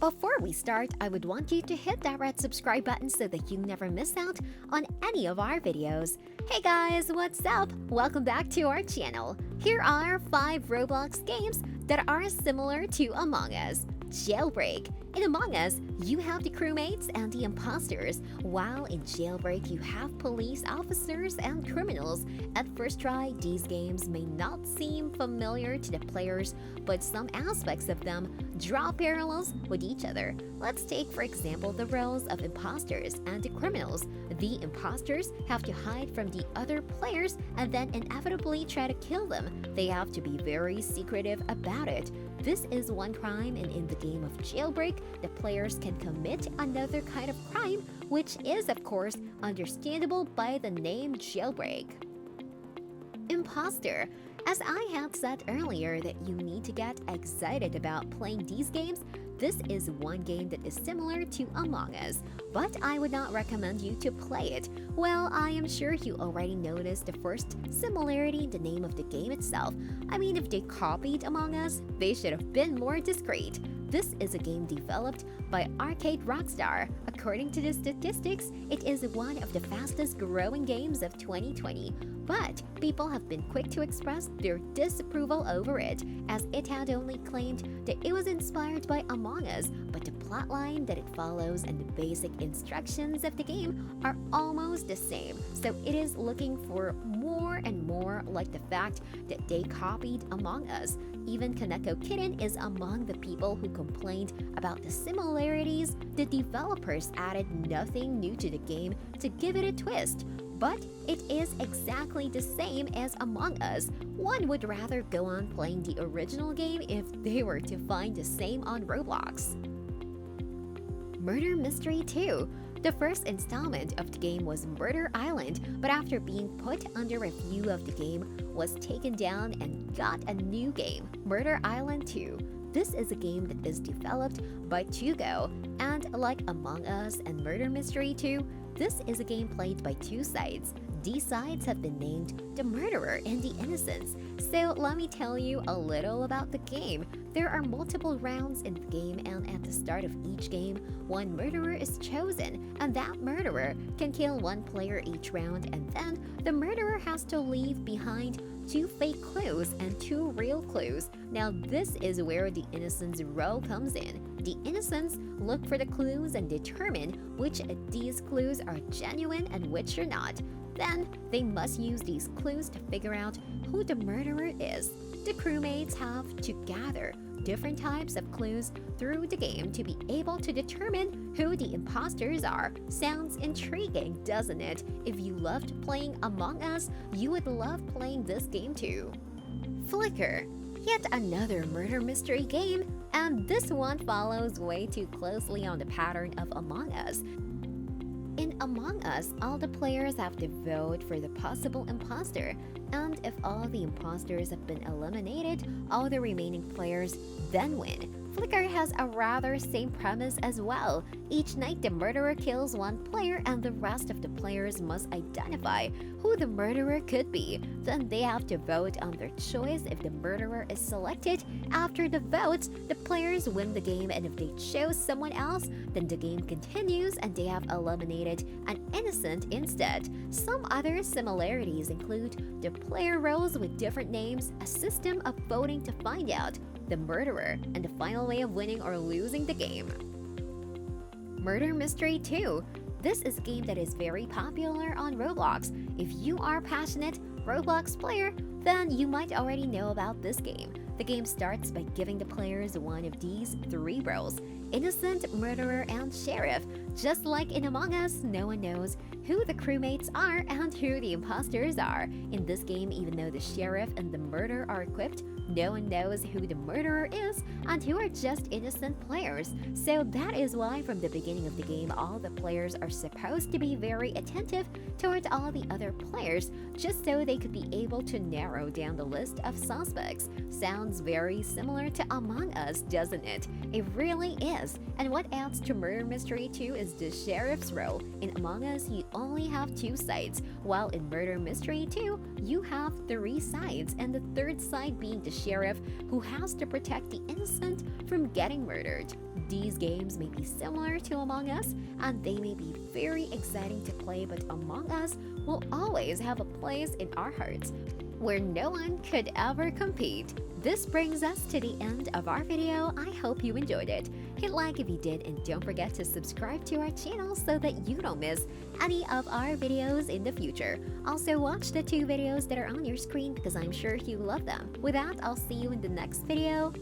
Before we start, I would want you to hit that red subscribe button so that you never miss out on any of our videos. Hey guys, what's up? Welcome back to our channel. Here are 5 Roblox games that are similar to Among Us. Jailbreak. In Among Us, you have the crewmates and the imposters, while in Jailbreak you have police officers and criminals. At first try, these games may not seem familiar to the players, but some aspects of them draw parallels with each other. Let's take for example the roles of imposters and the criminals. The imposters have to hide from the other players and then inevitably try to kill them. They have to be very secretive about it. This is one crime, and in the game of Jailbreak, the players can commit another kind of crime, which is of course understandable by the name Jailbreak. Imposter. As I had said earlier that you need to get excited about playing these games, this is one game that is similar to Among Us, but I would not recommend you to play it. Well, I am sure you already noticed the first similarity in the name of the game itself. I mean, if they copied Among Us, they should have been more discreet. This is a game developed by Arcade Rockstar. According to the statistics, it is one of the fastest growing games of 2020. But people have been quick to express their disapproval over it, as it had only claimed that it was inspired by Among Us, but the plotline that it follows and the basic instructions of the game are almost the same. So it is looking for more and more like the fact that they copied Among Us. Even Kaneko Kitten is among the people who complained about the similarities. The developers added nothing new to the game to give it a twist. But it is exactly the same as Among Us. One would rather go on playing the original game if they were to find the same on Roblox. Murder Mystery 2. The first installment of the game was Murder Island, but after being put under review of the game, was taken down and got a new game, Murder Island 2. This is a game that is developed by Tugo, and like Among Us and Murder Mystery 2, this is a game played by two sides. These sides have been named the Murderer and the Innocents. So let me tell you a little about the game. There are multiple rounds in the game, and at the start of each game, one murderer is chosen, and that murderer can kill one player each round, and then the murderer has to leave behind 2 fake clues and 2 real clues. Now this is where the Innocents role comes in. The Innocents look for the clues and determine which of these clues are genuine and which are not. Then they must use these clues to figure out who the murderer is. The crewmates have to gather different types of clues through the game to be able to determine who the imposters are. Sounds intriguing, doesn't it? If you loved playing Among Us, you would love playing this game too. Flicker. Yet another murder mystery game, and this one follows way too closely on the pattern of Among Us. In Among Us, all the players have to vote for the possible imposter, and if all the imposters have been eliminated, all the remaining players then win. Flicker has a rather same premise as well. Each night the murderer kills one player and the rest of the players must identify who the murderer could be. Then they have to vote on their choice. If the murderer is selected, after the votes, the players win the game, and if they chose someone else, then the game continues and they have eliminated an innocent instead. Some other similarities include the player roles with different names, a system of voting to find out the murderer, and the final way of winning or losing the game. Murder Mystery 2. This is a game that is very popular on Roblox. If you are a passionate Roblox player, then you might already know about this game. The game starts by giving the players one of these 3 roles: innocent, murderer, and sheriff. Just like in Among Us, no one knows who the crewmates are and who the imposters are. In this game, even though the sheriff and the murderer are equipped, no one knows who the murderer is and who are just innocent players. So that is why from the beginning of the game, all the players are supposed to be very attentive towards all the other players, just so they could be able to narrow down the list of suspects. Sounds very similar to Among Us, doesn't it? It really is. And what adds to Murder Mystery 2 is the sheriff's role. In Among Us, you only have 2 sides, while in Murder Mystery 2, you have 3 sides, and the third side being the sheriff, who has to protect the innocent from getting murdered. These games may be similar to Among Us, and they may be very exciting to play, but Among Us will always have a place in our hearts where no one could ever compete. This brings us to the end of our video. I hope you enjoyed it. Hit like if you did, and don't forget to subscribe to our channel so that you don't miss any of our videos in the future. Also, watch the 2 videos that are on your screen because I'm sure you love them. With that, I'll see you in the next video.